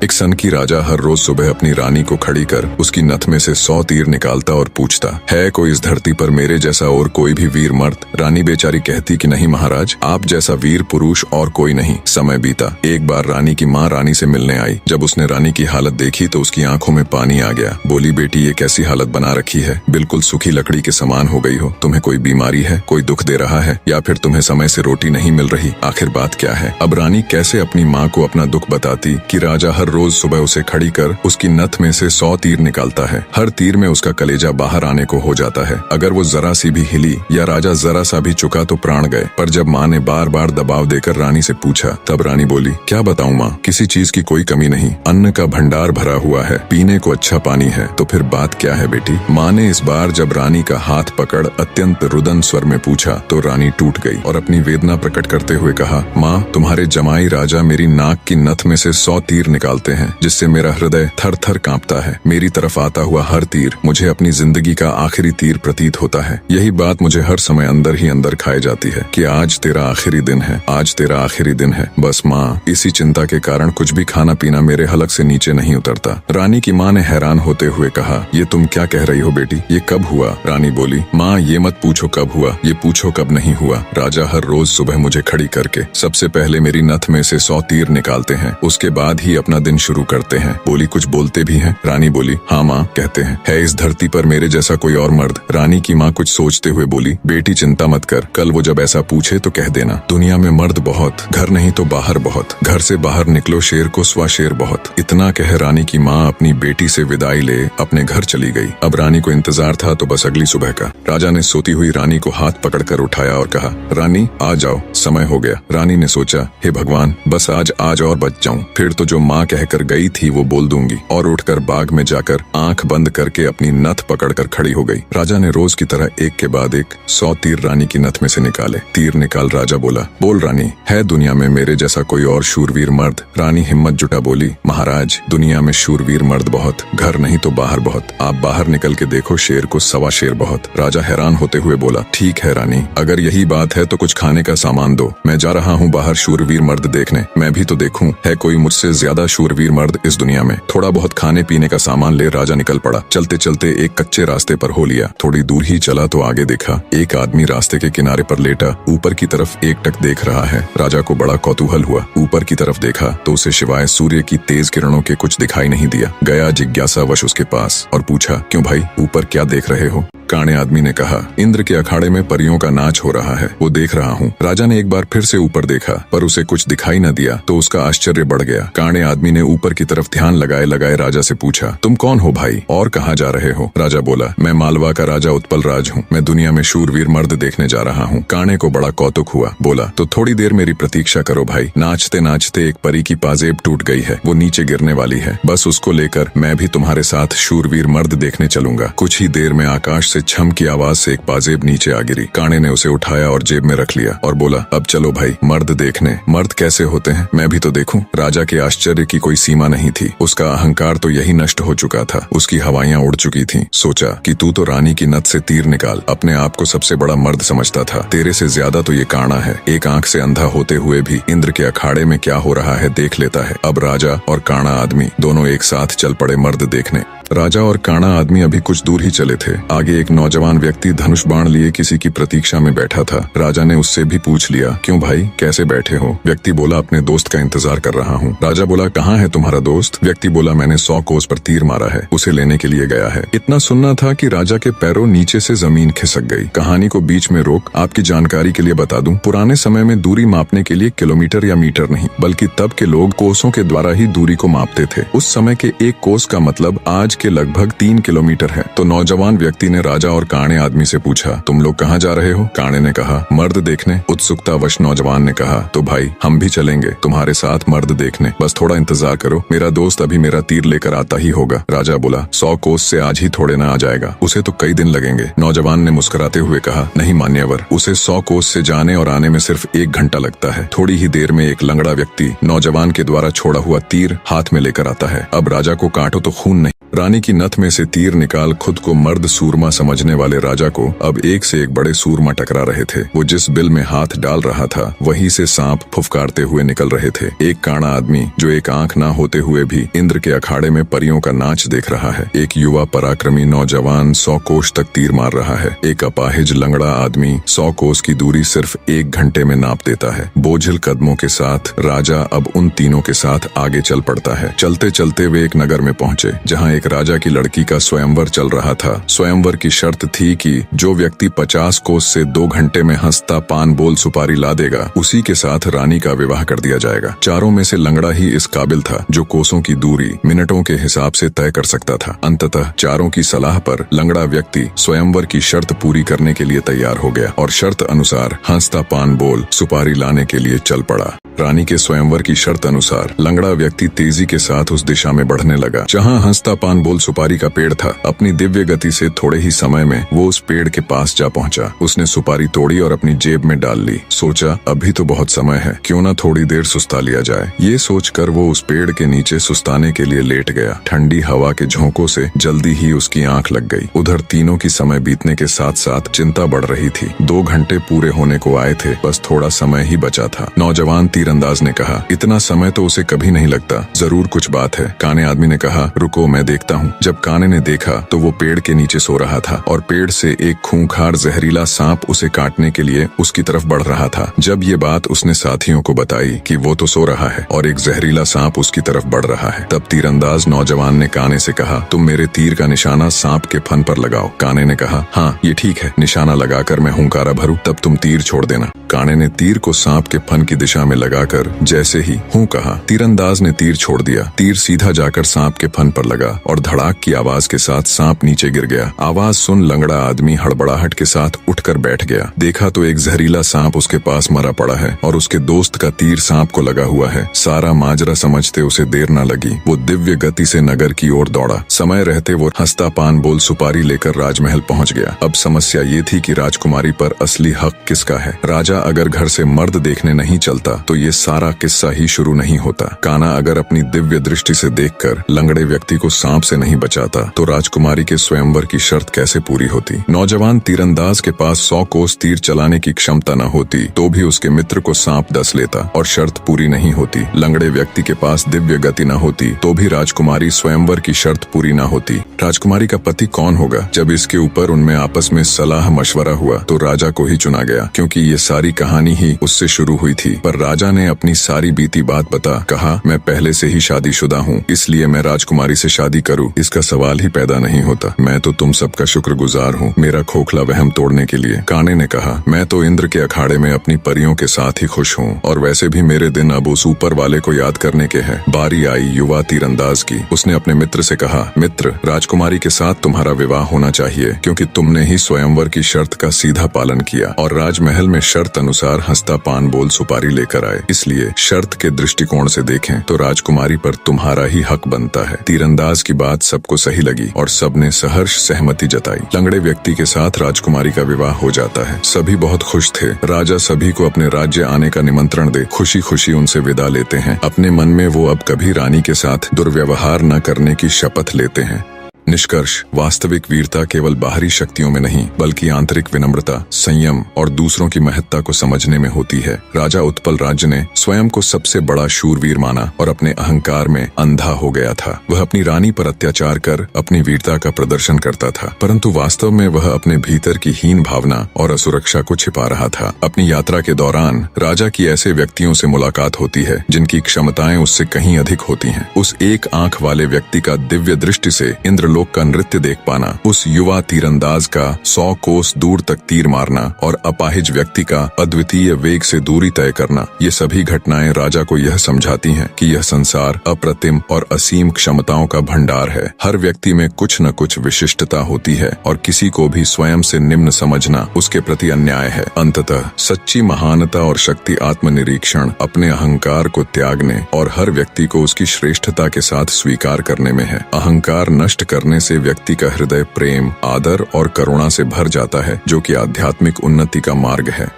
एक सन की राजा हर रोज सुबह अपनी रानी को खड़ी कर उसकी नथ में से 100 तीर निकालता और पूछता, है कोई इस धरती पर मेरे जैसा और कोई भी वीर मर्द? रानी बेचारी कहती कि नहीं महाराज, आप जैसा वीर पुरुष और कोई नहीं। समय बीता। एक बार रानी की माँ रानी से मिलने आई। जब उसने रानी की हालत देखी तो उसकी आंखों में पानी आ गया। बोली, बेटी ये कैसी हालत बना रखी है, बिल्कुल सूखी लकड़ी के समान हो गई हो। तुम्हें कोई बीमारी है, कोई दुख दे रहा है, या फिर तुम्हें समय से रोटी नहीं मिल रही? आखिर बात क्या है? अब रानी कैसे अपनी माँ को अपना दुख बताती कि राजा हर रोज सुबह उसे खड़ी कर उसकी नथ में से 100 तीर निकालता है। हर तीर में उसका कलेजा बाहर आने को हो जाता है। अगर वो जरा सी भी हिली या राजा जरा सा भी चुका तो प्राण गए। पर जब माँ ने बार बार दबाव देकर रानी से पूछा, तब रानी बोली, क्या बताऊं माँ, किसी चीज की कोई कमी नहीं, अन्न का भंडार भरा हुआ है, पीने को अच्छा पानी है, तो फिर बात क्या है बेटी? माँ ने इस बार जब रानी का हाथ पकड़ अत्यंत रुदन स्वर में पूछा तो रानी टूट गई और अपनी वेदना प्रकट करते हुए कहा, माँ तुम्हारे जमाई राजा मेरी नाक की नथ में से 100 तीर निकालते हैं, जिससे मेरा हृदय थर थर कांपता है। मेरी तरफ आता हुआ हर तीर मुझे अपनी जिंदगी का आखिरी तीर प्रतीत होता है। यही बात मुझे हर समय अंदर ही अंदर खाए जाती है कि आज तेरा आखिरी दिन है, आज तेरा आखिरी दिन है। बस माँ, इसी चिंता के कारण कुछ भी खाना पीना मेरे हलक से नीचे नहीं उतरता। रानी की माँ ने हैरान होते हुए कहा, ये तुम क्या कह रही हो बेटी, ये कब हुआ? रानी बोली, माँ ये मत पूछो कब हुआ, ये पूछो कब नहीं हुआ। राजा हर रोज सुबह मुझे खड़ी करके सबसे पहले मेरी नथ में से 100 तीर निकालते हैं, उसके बाद ही अपना दिन शुरू करते हैं। बोली, कुछ बोलते भी हैं? रानी बोली, हाँ माँ कहते हैं। है इस धरती पर मेरे जैसा कोई और मर्द? रानी की माँ कुछ सोचते हुए बोली, बेटी चिंता मत कर, कल वो जब ऐसा पूछे तो कह देना, दुनिया में मर्द बहुत, घर नहीं तो बाहर बहुत, घर से बाहर निकलो शेर को स्वा शेर बहुत। इतना कह रानी की माँ अपनी बेटी से विदाई ले अपने घर चली गई। अब रानी को इंतजार था तो बस अगली सुबह का। राजा ने सोती हुई रानी को हाथ पकड़कर उठाया और कहा, रानी आ जाओ, समय हो गया। रानी ने सोचा, हे भगवान, बस आज और बच जाऊं, फिर तो जो माँ कहकर गई थी वो बोल दूंगी। और उठकर बाग में जाकर आंख बंद करके अपनी नथ पकड़कर खड़ी हो गई। राजा ने रोज की तरह एक के बाद एक 100 तीर रानी की नथ में से निकाले। तीर निकाल राजा बोला, बोल रानी, है दुनिया में मेरे जैसा कोई और शूरवीर मर्द? रानी हिम्मत जुटा बोली, महाराज दुनिया में शूरवीर मर्द बहुत, घर नहीं तो बाहर बहुत, आप बाहर निकल के देखो शेर को सवा शेर बहुत। राजा हैरान होते हुए बोला, ठीक है रानी, अगर यही बात है तो कुछ खाने का सामान दो, मैं जा रहा हूँ बाहर शूरवीर मर्द देखने, मैं भी तो देखूं है कोई मुझसे ज्यादा शूरवीर मर्द इस दुनिया में। थोड़ा बहुत खाने पीने का सामान ले राजा निकल पड़ा। चलते चलते एक कच्चे रास्ते पर हो लिया। थोड़ी दूर ही चला तो आगे देखा एक आदमी रास्ते के किनारे पर लेटा ऊपर की तरफ एकटक देख रहा है। राजा को बड़ा कौतूहल हुआ। ऊपर की तरफ देखा तो उसे सिवाय सूर्य की तेज किरणों के कुछ दिखाई नहीं दिया। गया जिज्ञासावश उसके पास और पूछा, क्यों भाई, ऊपर क्या देख रहे हो? काणे आदमी ने कहा, इंद्र के अखाड़े में परियों का नाच हो रहा है, वो देख रहा हूँ। राजा ने एक बार फिर से ऊपर देखा पर उसे कुछ दिखाई न दिया तो उसका आश्चर्य बढ़ गया। काणे आदमी ने ऊपर की तरफ ध्यान लगाए लगाए राजा से पूछा, तुम कौन हो भाई और कहाँ जा रहे हो? राजा बोला, मैं मालवा का राजा उत्पल राज हूँ, मैं दुनिया में शूरवीर मर्द देखने जा रहा हूँ। काणे को बड़ा कौतुक हुआ। बोला, तो थोड़ी देर मेरी प्रतीक्षा करो भाई। नाचते नाचते एक परी की पाजेब टूट गई है, वो नीचे गिरने वाली है, बस उसको लेकर मैं भी तुम्हारे साथ शूरवीर मर्द देखने चलूंगा। कुछ ही देर में आकाश से छम की आवाज से एक पाजेब नीचे आ गिरी। काणे ने उसे उठाया और जेब में रख लिया और बोला, अब चलो भाई मर्द देखने। मर्द कैसे होते हैं मैं भी तो देखूं। राजा के आश्चर्य की कोई सीमा नहीं थी। उसका अहंकार तो यही नष्ट हो चुका था, उसकी हवाइयां उड़ चुकी थीं। सोचा कि तू तो रानी की नथ से तीर निकाल अपने आप को सबसे बड़ा मर्द समझता था, तेरे से ज्यादा तो ये काणा है। एक आंख से अंधा होते हुए भी इंद्र के अखाड़े में क्या हो रहा है देख लेता है। अब राजा और काणा आदमी दोनों एक साथ चल पड़े मर्द देखने। राजा और काणा आदमी अभी कुछ दूर ही चले थे। आगे एक नौजवान व्यक्ति धनुष बाण लिए किसी की प्रतीक्षा में बैठा था। राजा ने उससे भी पूछ लिया, क्यों भाई कैसे बैठे हो? व्यक्ति बोला, अपने दोस्त का इंतजार कर रहा हूँ। राजा बोला, कहाँ है तुम्हारा दोस्त? व्यक्ति बोला, मैंने 100 कोस पर तीर मारा है, उसे लेने के लिए गया है। इतना सुनना था कि राजा के पैरों नीचे से जमीन खिसक गई। कहानी को बीच में रोक आपकी जानकारी के लिए बता दूं, पुराने समय में दूरी मापने के लिए किलोमीटर या मीटर नहीं बल्कि तब के लोग कोसों के द्वारा ही दूरी को मापते थे। उस समय के एक कोस का मतलब आज के लगभग 3 किलोमीटर है। तो नौजवान व्यक्ति ने राजा और काणे आदमी से पूछा, तुम लोग कहाँ जा रहे हो? काणे ने कहा, मर्द देखने। उत्सुकतावश नौजवान ने कहा, तो भाई हम भी चलेंगे तुम्हारे साथ मर्द देखने, बस थोड़ा इंतजार करो, मेरा दोस्त अभी मेरा तीर लेकर आता ही होगा। राजा बोला, 100 कोस से आज ही थोड़े ना आ जाएगा, उसे तो कई दिन लगेंगे। नौजवान ने मुस्कुराते हुए कहा, नहीं मान्यवर, उसे 100 कोस से जाने और आने में सिर्फ 1 घंटा लगता है। थोड़ी ही देर में एक लंगड़ा व्यक्ति नौजवान के द्वारा छोड़ा हुआ तीर हाथ में लेकर आता है। अब राजा को काटो तो खून नहीं रानी की नथ में से तीर निकाल खुद को मर्द सूरमा समझने वाले राजा को अब एक से एक बड़े सूरमा टकरा रहे थे। वो जिस बिल में हाथ डाल रहा था वहीं से सांप फुफकारते हुए निकल रहे थे। एक काना आदमी जो एक आंख ना होते हुए भी इंद्र के अखाड़े में परियों का नाच देख रहा है। एक युवा पराक्रमी नौजवान 100 कोस तक तीर मार रहा है। एक अपाहिज लंगड़ा आदमी 100 कोस की दूरी सिर्फ 1 घंटे में नाप देता है। बोझिल कदमों के साथ राजा अब उन तीनों के साथ आगे चल पड़ता है। चलते चलते वे एक नगर में पहुंचे जहां एक राजा की लड़की का स्वयंवर चल रहा था। स्वयंवर की शर्त थी कि जो व्यक्ति 50 कोस से 2 घंटे में हंसता पान बोल सुपारी ला देगा उसी के साथ रानी का विवाह कर दिया जाएगा। चारों में से लंगड़ा ही इस काबिल था जो कोसों की दूरी मिनटों के हिसाब से तय कर सकता था। अंततः चारों की सलाह पर लंगड़ा व्यक्ति स्वयंवर की शर्त पूरी करने के लिए तैयार हो गया और शर्त अनुसार हंसता पान बोल सुपारी लाने के लिए चल पड़ा। रानी के स्वयंवर की शर्त अनुसार लंगड़ा व्यक्ति तेजी के साथ उस दिशा में बढ़ने लगा जहां हंसता पान बोल सुपारी का पेड़ था। अपनी दिव्य गति से थोड़े ही समय में वो उस पेड़ के पास जा पहुंचा। उसने सुपारी तोड़ी और अपनी जेब में डाल ली। सोचा अभी तो बहुत समय है, क्यों ना थोड़ी देर सुस्ता लिया जाए। ये सोचकर वो उस पेड़ के नीचे सुस्ताने के लिए लेट गया। ठंडी हवा के झोंकों से जल्दी ही उसकी आंख लग गई। उधर तीनों की समय बीतने के साथ साथ चिंता बढ़ रही थी। 2 घंटे पूरे होने को आए थे, बस थोड़ा समय ही बचा था। नौजवान तीरंदाज ने कहा, इतना समय तो उसे कभी नहीं लगता, जरूर कुछ बात है। काने आदमी ने कहा, रुको मैं देखता हूँ। जब काने ने देखा तो वो पेड़ के नीचे सो रहा था और पेड़ से एक खूंखार जहरीला सांप उसे काटने के लिए उसकी तरफ बढ़ रहा था। जब ये बात उसने साथियों को बताई कि वो तो सो रहा है और एक जहरीला सांप उसकी तरफ बढ़ रहा है, तब तीरंदाज नौजवान ने काने से कहा, तुम मेरे तीर का निशाना सांप के फन पर लगाओ। काने ने कहा, हाँ ये ठीक है, निशाना लगाकर मैं हुंकारा भरूं तब तुम तीर छोड़ देना। काने ने तीर को सांप के फन की दिशा में लगाकर जैसे ही हूं कहा, तीरंदाज ने तीर छोड़ दिया। तीर सीधा जाकर सांप के फन पर लगा और धड़ाक की आवाज के साथ सांप नीचे गिर गया। आवाज सुन लंगड़ा आदमी हड़बड़ाहट के साथ उठकर बैठ गया। देखा तो एक जहरीला सांप उसके पास मरा पड़ा है और उसके दोस्त का तीर सांप को लगा हुआ है। सारा माजरा समझते उसे देर न लगी। वो दिव्य गति से नगर की ओर दौड़ा। समय रहते वो हंसता पान बोल सुपारी लेकर राजमहल पहुंच गया। अब समस्या ये थी कि राजकुमारी पर असली हक किसका है। राजा अगर घर से मर्द देखने नहीं चलता तो ये सारा किस्सा ही शुरू नहीं होता। काना अगर अपनी दिव्य दृष्टि से देखकर लंगड़े व्यक्ति को सांप से नहीं बचाता तो राजकुमारी के स्वयंवर की शर्त कैसे पूरी होती। नौजवान तीरंदाज के पास 100 कोस तीर चलाने की क्षमता न होती तो भी उसके मित्र को सांप डस लेता और शर्त पूरी नहीं होती। लंगड़े व्यक्ति के पास दिव्य गति न होती तो भी राजकुमारी स्वयंवर की शर्त पूरी न होती। राजकुमारी का पति कौन होगा? जब इसके ऊपर उनमें आपस में सलाह मशवरा हुआ तो राजा को ही चुना गया, क्योंकि ये सारी कहानी ही उससे शुरू हुई थी। पर राजा ने अपनी सारी बीती बात बता कहा, मैं पहले से ही शादीशुदा हूँ, इसलिए मैं राजकुमारी से शादी करूँ इसका सवाल ही पैदा नहीं होता। मैं तो तुम सबका शुक्रगुजार हूँ मेरा खोखला वहम तोड़ने के लिए। काने ने कहा, मैं तो इंद्र के अखाड़े में अपनी परियों के साथ ही खुश हूँ और वैसे भी मेरे दिन अब उस ऊपर वाले को याद करने के हैं। बारी आई युवा तीरंदाज की। उसने अपने मित्र से कहा, मित्र राजकुमारी के साथ तुम्हारा विवाह होना चाहिए, क्योंकि तुमने ही स्वयंवर की शर्त का सीधा पालन किया और राजमहल में शर्त अनुसार हंसता पान बोल सुपारी लेकर आए। इसलिए शर्त के दृष्टिकोण से देखें तो राजकुमारी पर तुम्हारा ही हक बनता है। तीरंदाज की बात सबको सही लगी और सबने सहर्ष सहमति जताई। लंगड़े व्यक्ति के साथ राजकुमारी का विवाह हो जाता है। सभी बहुत खुश थे। राजा सभी को अपने राज्य आने का निमंत्रण दे खुशी खुशी उनसे विदा लेते हैं। अपने मन में वो अब कभी रानी के साथ दुर्व्यवहार न करने की शपथ लेते हैं। निष्कर्ष, वास्तविक वीरता केवल बाहरी शक्तियों में नहीं बल्कि आंतरिक विनम्रता, संयम और दूसरों की महत्ता को समझने में होती है। राजा उत्पल राज्य ने स्वयं को सबसे बड़ा शूरवीर माना और अपने अहंकार में अंधा हो गया था। वह अपनी रानी पर अत्याचार कर अपनी वीरता का प्रदर्शन करता था, परंतु वास्तव में वह अपने भीतर की हीन भावना और असुरक्षा को छिपा रहा था। अपनी यात्रा के दौरान राजा की ऐसे व्यक्तियों से मुलाकात होती है जिनकी क्षमताएं उससे कहीं अधिक होती हैं। उस एक आंख वाले व्यक्ति का दिव्य दृष्टि से इंद्रलोक का नृत्य देख पाना, उस युवा तीरंदाज का 100 कोस दूर तक तीर मारना और अपाहिज व्यक्ति का अद्वितीय वेग से दूरी तय करना, ये सभी घटनाएं राजा को यह समझाती हैं कि यह संसार अप्रतिम और असीम क्षमताओं का भंडार है। हर व्यक्ति में कुछ न कुछ विशिष्टता होती है और किसी को भी स्वयं से निम्न समझना उसके प्रति अन्याय है। अंततः सच्ची महानता और शक्ति आत्मनिरीक्षण, अपने अहंकार को त्यागने और हर व्यक्ति को उसकी श्रेष्ठता के साथ स्वीकार करने में है। अहंकार नष्ट करने से व्यक्ति का हृदय प्रेम, आदर और करुणा से भर जाता है, जो कि आध्यात्मिक उन्नति का मार्ग है।